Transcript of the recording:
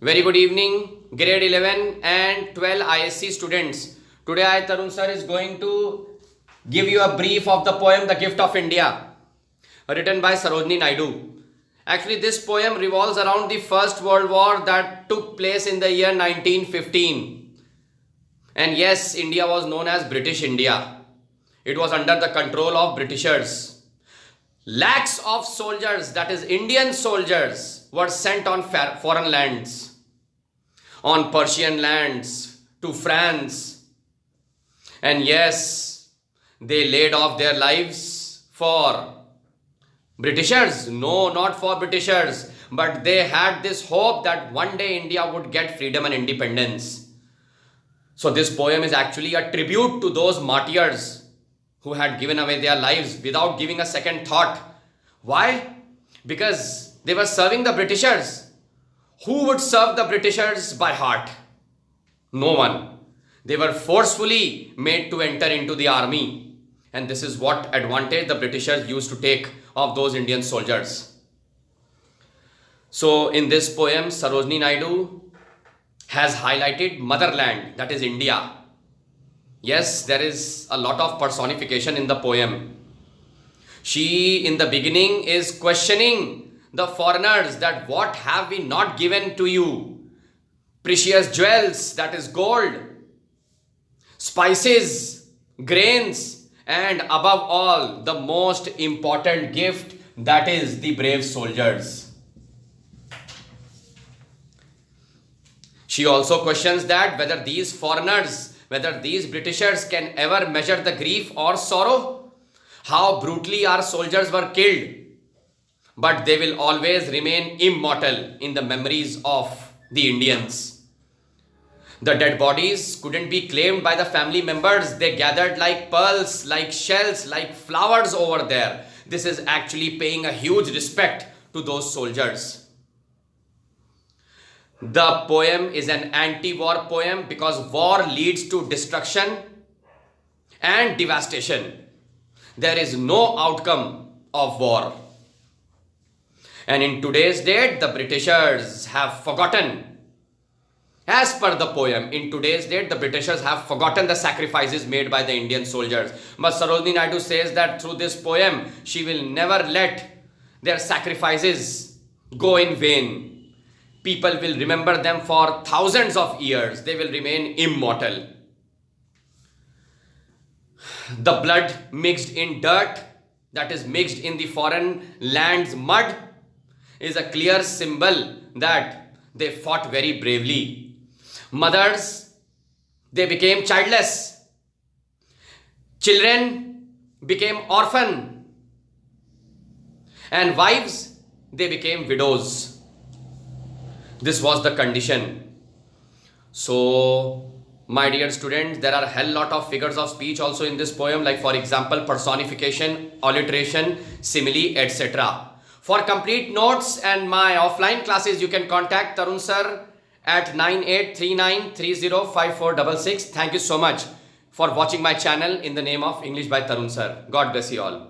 Very good evening, grade 11 and 12 ISC students. Today I, Tarun sir, is going to give you a brief of the poem The Gift of India, written by Sarojini Naidu. Actually, this poem revolves around the First World War that took place in the year 1915. And yes, India was known as British India. It was under the control of Britishers. Lakhs of soldiers, that is Indian soldiers, were sent on foreign lands, on Persian lands, to France. And yes, they laid off their lives for Britishers. No, not for Britishers, but they had this hope that one day India would get freedom and independence. So this poem is actually a tribute to those martyrs who had given away their lives without giving a second thought. Why? Because they were serving the Britishers. Who would serve the Britishers by heart? No one. They were forcefully made to enter into the army. And this is what advantage the Britishers used to take of those Indian soldiers. So in this poem, Sarojini Naidu has highlighted motherland, that is India. Yes, there is a lot of personification in the poem. She, in the beginning, is questioning the foreigners that what have we not given to you? Precious jewels, that is gold, spices, grains, and above all, the most important gift, that is the brave soldiers. She also questions that whether these foreigners, whether these Britishers can ever measure the grief or sorrow, how brutally our soldiers were killed, but they will always remain immortal in the memories of the Indians. The dead bodies couldn't be claimed by the family members. They gathered like pearls, like shells, like flowers over there. This is actually paying a huge respect to those soldiers. The poem is an anti-war poem because war leads to destruction and devastation. There is no outcome of war. And in today's date, the Britishers have forgotten. As per the poem, in today's date, the Britishers have forgotten the sacrifices made by the Indian soldiers. But Sarojini Naidu says that through this poem, she will never let their sacrifices go in vain. People will remember them for thousands of years. They will remain immortal. The blood mixed in dirt, that is mixed in the foreign land's mud, is a clear symbol that they fought very bravely. Mothers, they became childless. Children became orphan. And wives, they became widows. This was the condition. So, my dear students, there are a hell lot of figures of speech also in this poem, like for example, personification, alliteration, simile, etc. For complete notes and my offline classes, you can contact Tarun sir at 9839305466. Thank you so much for watching my channel in the name of English by Tarun sir. God bless you all.